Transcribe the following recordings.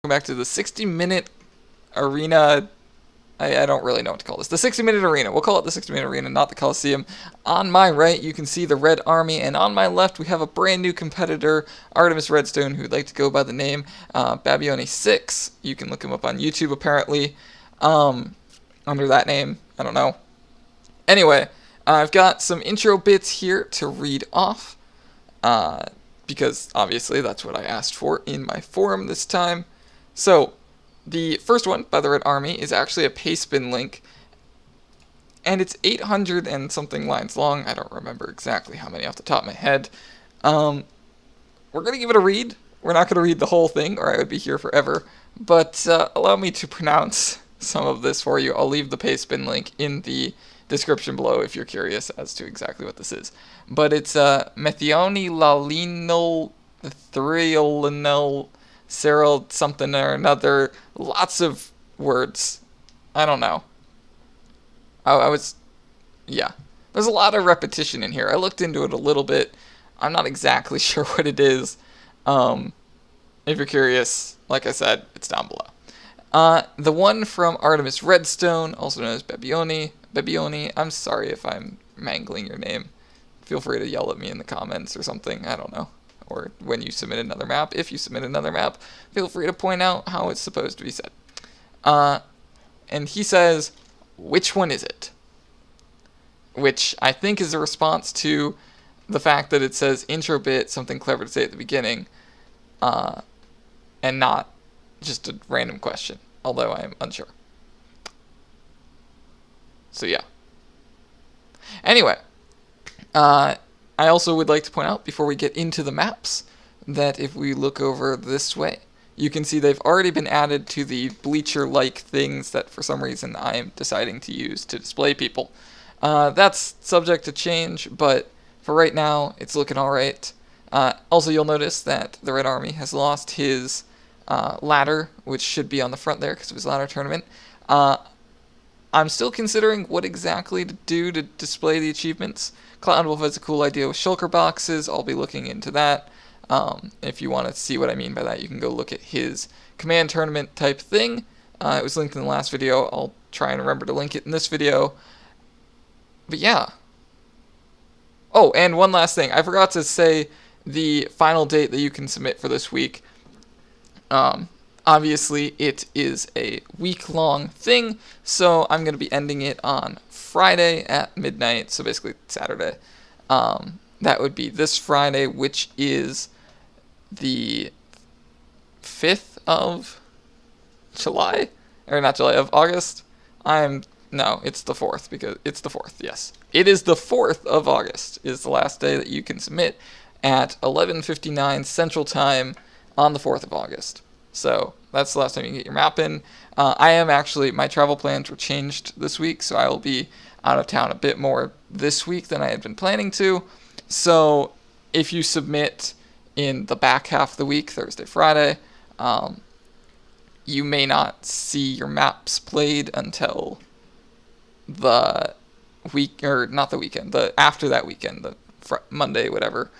back to the 60-minute arena. I don't really know what to call this. The 60-minute arena. We'll call it the 60-minute arena, not the Coliseum. On my right, you can see the Red Army, and on my left, we have a brand new competitor, Artemis Redstone, who'd like to go by the name Babione6. You can look him up on YouTube, apparently, under that name. I don't know. Anyway, I've got some intro bits here to read off, because obviously that's what I asked for in my forum this time. So, the first one, by the Red Army, is actually a pastebin link, and it's 800 and something lines long. I don't remember exactly how many off the top of my head. We're going to give it a read. We're not going to read the whole thing, or I would be here forever, but allow me to pronounce some of this for you. I'll leave the pastebin link in the description below if you're curious as to exactly what this is. But it's Methioni Lalinol Threolinol Cyril something or another, lots of words. I don't know. Yeah. There's a lot of repetition in here. I looked into it a little bit. I'm not exactly sure what it is. If you're curious, like I said, it's down below. The one from Artemis Redstone, also known as Babione. I'm sorry if I'm mangling your name. Feel free to yell at me in the comments or something. I don't know. Or when you submit another map, if you submit another map, feel free to point out how it's supposed to be said. And he says, which one is it? Which I think is a response to the fact that it says intro bit, something clever to say at the beginning, and not just a random question, although I am unsure. So yeah. Anyway, I also would like to point out, before we get into the maps, that if we look over this way, you can see they've already been added to the bleacher-like things that for some reason I am deciding to use to display people. That's subject to change, but for right now, it's looking alright. Also, you'll notice that the Red Army has lost his ladder, which should be on the front there because of his ladder tournament. I'm still considering what exactly to do to display the achievements. Cloudwolf has a cool idea with shulker boxes. I'll be looking into that. If you want to see what I mean by that, you can go look at his command tournament type thing. It was linked in the last video. I'll try and remember to link it in this video. But yeah. Oh, and one last thing. I forgot to say the final date that you can submit for this week. Obviously, it is a week-long thing, so I'm going to be ending it on Friday at midnight, so basically Saturday. That would be this Friday, which is the 5th of July? Or not July, of August? No, it's the 4th, because it's the 4th, yes. It is the 4th of August, is the last day that you can submit at 11:59 Central Time on the 4th of August. So that's the last time you can get your map in. My travel plans were changed this week, so I will be out of town a bit more this week than I had been planning to. So if you submit in the back half of the week, Thursday, Friday, you may not see your maps played until the week, or not the weekend, after that weekend, Monday, whatever.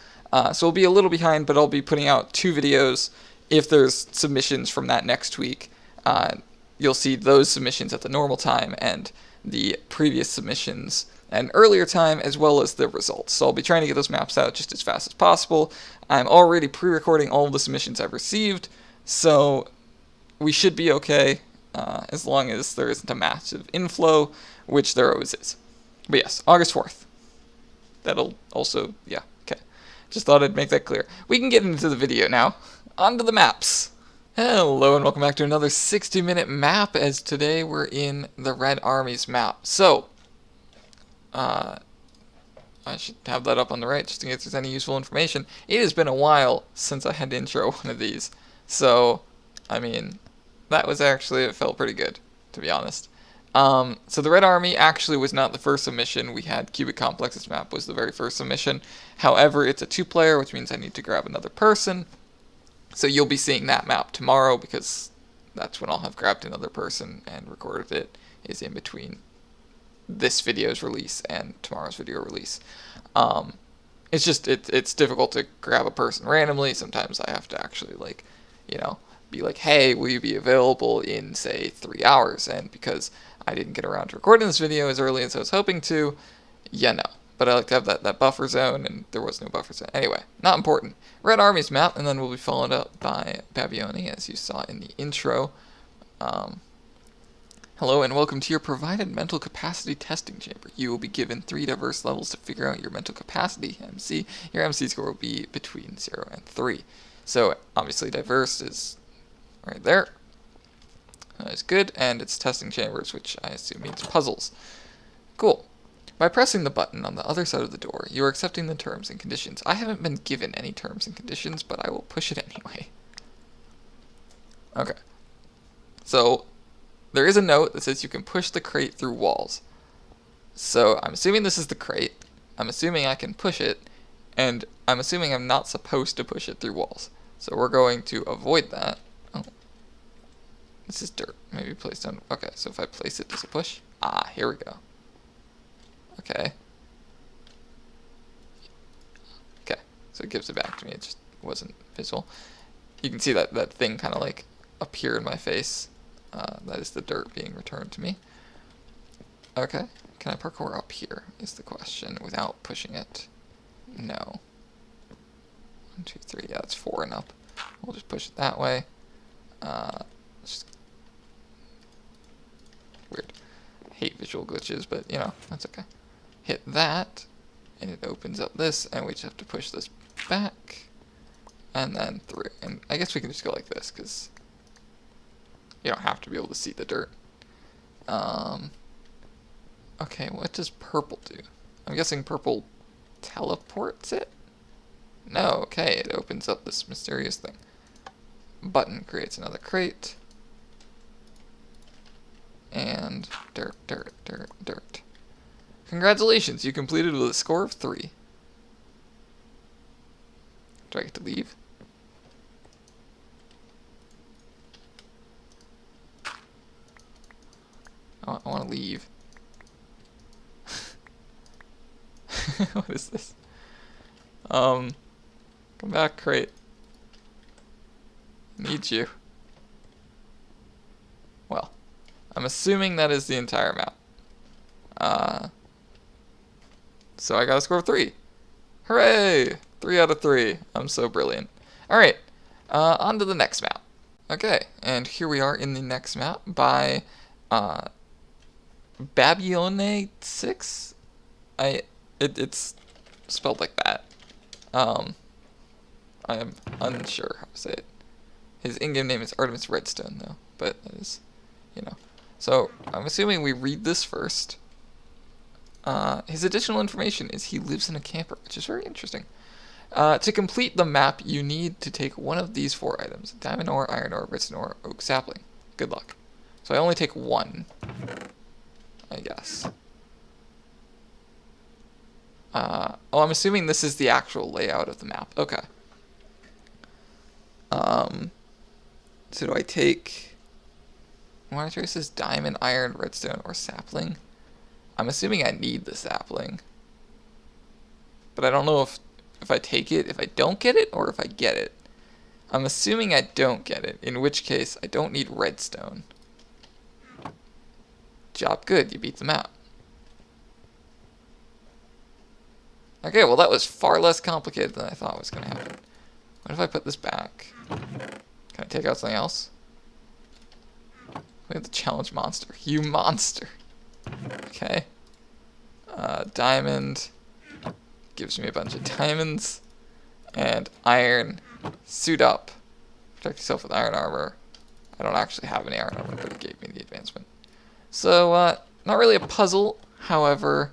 So we'll be a little behind, but I'll be putting out 2 videos. If there's submissions from that next week, you'll see those submissions at the normal time and the previous submissions at an earlier time, as well as the results. So I'll be trying to get those maps out just as fast as possible. I'm already pre-recording all of the submissions I've received, so we should be okay, as long as there isn't a massive inflow, which there always is. But yes, August 4th. That'll also, yeah, okay. Just thought I'd make that clear. We can get into the video now. On to the maps. Hello and welcome back to another 60-minute map, as today we're in the Red Army's map. So, I should have that up on the right just in case there's any useful information. It has been a while since I had to intro one of these, so, I mean, it felt pretty good, to be honest. So the Red Army actually was not the first submission. We had Cubic Complex's map was the very first submission. However, it's a 2-player, which means I need to grab another person. So you'll be seeing that map tomorrow, because that's when I'll have grabbed another person and recorded it, is in between this video's release and tomorrow's video release. It's just, it's difficult to grab a person randomly. Sometimes I have to actually, like, you know, be like, hey, will you be available in, say, 3 hours? And because I didn't get around to recording this video as early as I was hoping to, yeah, no. But I like to have that buffer zone, and there was no buffer zone. Anyway, not important. RedArmy's map, and then we'll be followed up by Babione, as you saw in the intro. Hello, and welcome to your provided mental capacity testing chamber. You will be given 3 diverse levels to figure out your mental capacity, MC. Your MC score will be between 0 and 3. So, obviously, diverse is right there. That is good, and it's testing chambers, which I assume means puzzles. Cool. By pressing the button on the other side of the door, you are accepting the terms and conditions. I haven't been given any terms and conditions, but I will push it anyway. Okay. So, there is a note that says you can push the crate through walls. So, I'm assuming this is the crate. I'm assuming I can push it, and I'm assuming I'm not supposed to push it through walls. So, we're going to avoid that. Oh. This is dirt. Maybe place down. Okay, so if I place it, does it push? Ah, here we go. Okay. Okay, so it gives it back to me. It just wasn't visible. You can see that thing kind of like appear in my face. That is the dirt being returned to me. Okay, can I parkour up here is the question without pushing it? No. 1, 2, 3, yeah, it's 4 and up. We'll just push it that way. Just weird. I hate visual glitches, but you know, that's okay. Hit that, and it opens up this, and we just have to push this back, and then through. And I guess we can just go like this, because you don't have to be able to see the dirt. Okay, what does purple do? I'm guessing purple teleports it? No, okay, it opens up this mysterious thing. Button creates another crate. And dirt, dirt, dirt, dirt. Congratulations, you completed with a score of 3. Do I get to leave? I want to leave. What is this? Come back, crate. Need you. Well, I'm assuming that is the entire map. So I got a score of 3. Hooray! 3 out of 3. I'm so brilliant. Alright, on to the next map. Okay, and here we are in the next map by Babione6? It's spelled like that. I am unsure how to say it. His in-game name is Artemis Redstone, though, but that is, you know. So, I'm assuming we read this first. His additional information is he lives in a camper, which is very interesting. To complete the map, you need to take one of these 4 items. Diamond ore, iron ore, redstone ore, oak sapling. Good luck. So I only take 1, I guess. Oh, I'm assuming this is the actual layout of the map. Okay. So do I take... What choice is diamond, iron, redstone, or sapling? I'm assuming I need the sapling. But I don't know if I take it, if I don't get it, or if I get it. I'm assuming I don't get it, in which case I don't need redstone. Job good, you beat the map. Okay, well that was far less complicated than I thought was going to happen. What if I put this back? Can I take out something else? We have the challenge monster. You monster. Okay. Diamond gives me a bunch of diamonds. And iron. Suit up. Protect yourself with iron armor. I don't actually have any iron armor, but it gave me the advancement. So, not really a puzzle, however,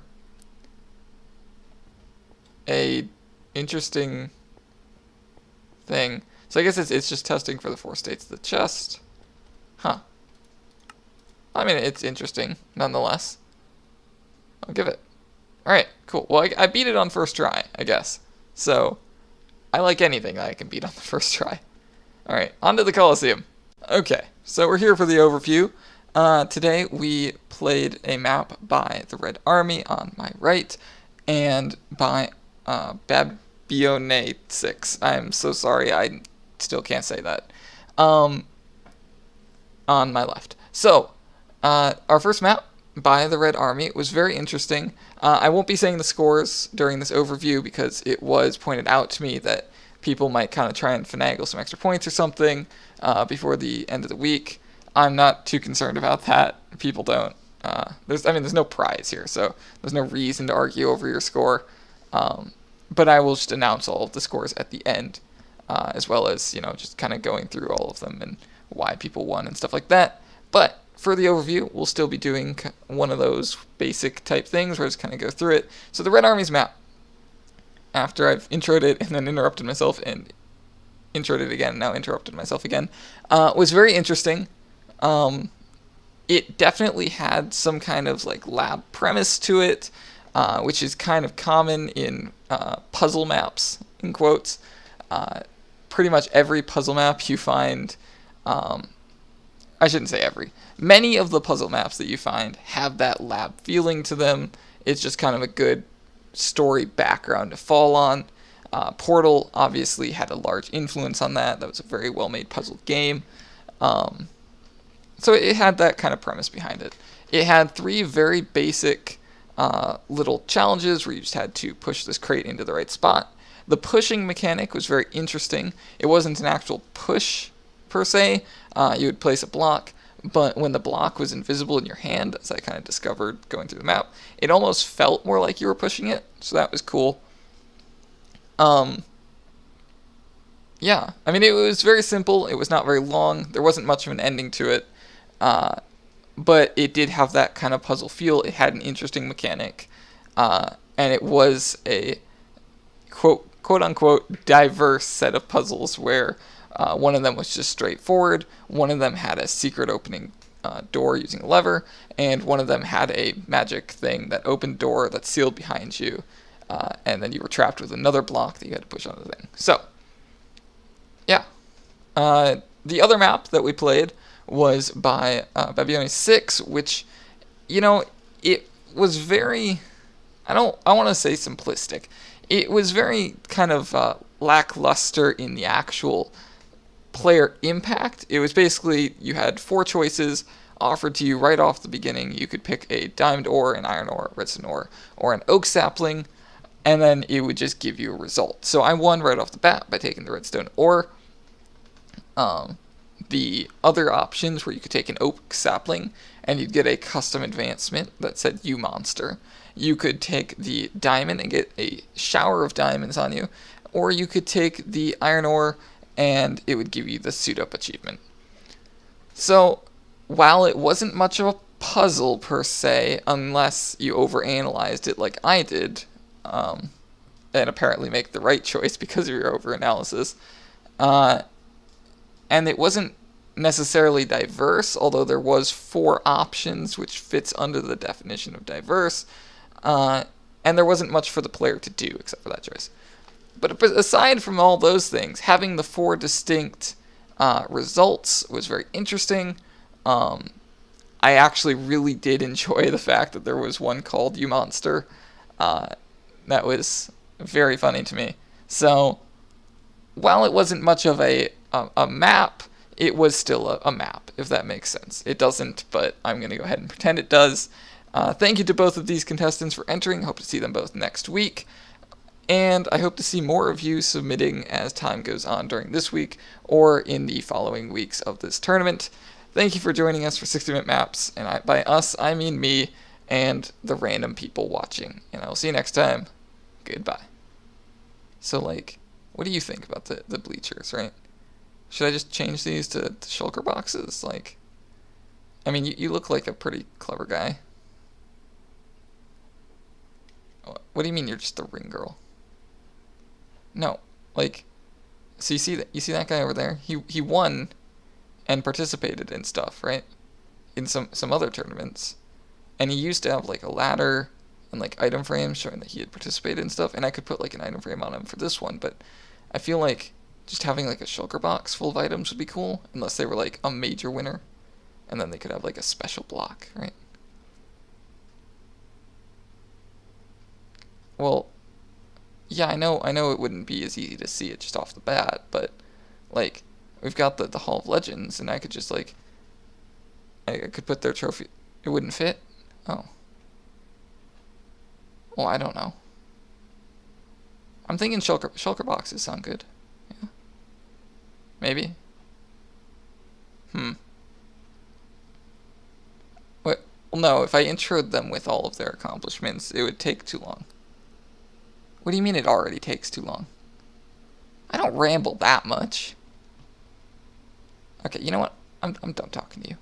a interesting thing. So I guess it's just testing for the 4 states of the chest. Huh. I mean, it's interesting, nonetheless. I'll give it. Alright, cool. Well, I beat it on first try, I guess. So, I like anything that I can beat on the first try. Alright, on to the Coliseum. Okay, so we're here for the overview. Today we played a map by the RedArmy on my right, and by Babione6. I'm so sorry, I still can't say that. um, on my left. So, our first map by the Red Army was very interesting. I won't be saying the scores during this overview because it was pointed out to me that people might kind of try and finagle some extra points or something before the end of the week. I'm not too concerned about that. People don't. There's no prize here, so there's no reason to argue over your score. But I will just announce all of the scores at the end, as well as, just kind of going through all of them and why people won and stuff like that. But for the overview, we'll still be doing one of those basic type things where I just kind of go through it. So the Red Army's map, after I've introed it and then interrupted myself and introed it again, now interrupted myself again, was very interesting. It definitely had some kind of like lab premise to it, which is kind of common in puzzle maps, in quotes. Pretty much every puzzle map you find, I shouldn't say every, many of the puzzle maps that you find have that lab feeling to them. It's just kind of a good story background to fall on. Portal obviously had a large influence on that. That was a very well-made puzzle game. So it had that kind of premise behind it. It had 3 very basic little challenges where you just had to push this crate into the right spot. The pushing mechanic was very interesting. It wasn't an actual push per se. You would place a block, but when the block was invisible in your hand, as I kind of discovered going through the map, it almost felt more like you were pushing it, so that was cool. Yeah, it was very simple. It was not very long. There wasn't much of an ending to it, but it did have that kind of puzzle feel. It had an interesting mechanic, and it was a quote-unquote diverse set of puzzles where one of them was just straightforward, one of them had a secret opening door using a lever, and one of them had a magic thing that opened door that sealed behind you, and then you were trapped with another block that you had to push on the thing. So, yeah. The other map that we played was by Babione6, which, it was very, I want to say simplistic. It was very kind of lackluster in the actual player impact. It was basically, you had 4 choices offered to you right off the beginning. You could pick a diamond ore, an iron ore, redstone ore, or an oak sapling, and then it would just give you a result. So I won right off the bat by taking the redstone ore. The other options were you could take an oak sapling and you'd get a custom advancement that said "You Monster." You could take the diamond and get a shower of diamonds on you, or you could take the iron ore and it would give you the suit up achievement. So while it wasn't much of a puzzle per se, unless you overanalyzed it like I did, and apparently make the right choice because of your overanalysis, and it wasn't necessarily diverse, although there was 4 options, which fits under the definition of diverse, and there wasn't much for the player to do except for that choice. But aside from all those things, having the 4 distinct results was very interesting. I actually really did enjoy the fact that there was one called "You Monster." That was very funny to me. So while it wasn't much of a map, it was still a map, if that makes sense. It doesn't, but I'm going to go ahead and pretend it does. Thank you to both of these contestants for entering. Hope to see them both next week. And I hope to see more of you submitting as time goes on during this week or in the following weeks of this tournament. Thank you for joining us for 60-minute maps. And by us, I mean me and the random people watching. And I will see you next time. Goodbye. So, what do you think about the bleachers, right? Should I just change these to shulker boxes? You look like a pretty clever guy. What do you mean you're just a ring girl? No, so you see that guy over there? He won and participated in stuff, right? In some other tournaments. And he used to have a ladder and item frames showing that he had participated in stuff, and I could put an item frame on him for this one, but I feel like just having a shulker box full of items would be cool, unless they were a major winner, and then they could have a special block, right? Well, yeah, I know it wouldn't be as easy to see it just off the bat, but We've got the Hall of Legends, and I could just, like, I could put their trophy. It wouldn't fit? Oh. Well, I don't know. I'm thinking shulker boxes sound good. Yeah. Maybe. What? Well, no, if I introed them with all of their accomplishments, it would take too long. What do you mean it already takes too long? I don't ramble that much. Okay, you know what? I'm done talking to you.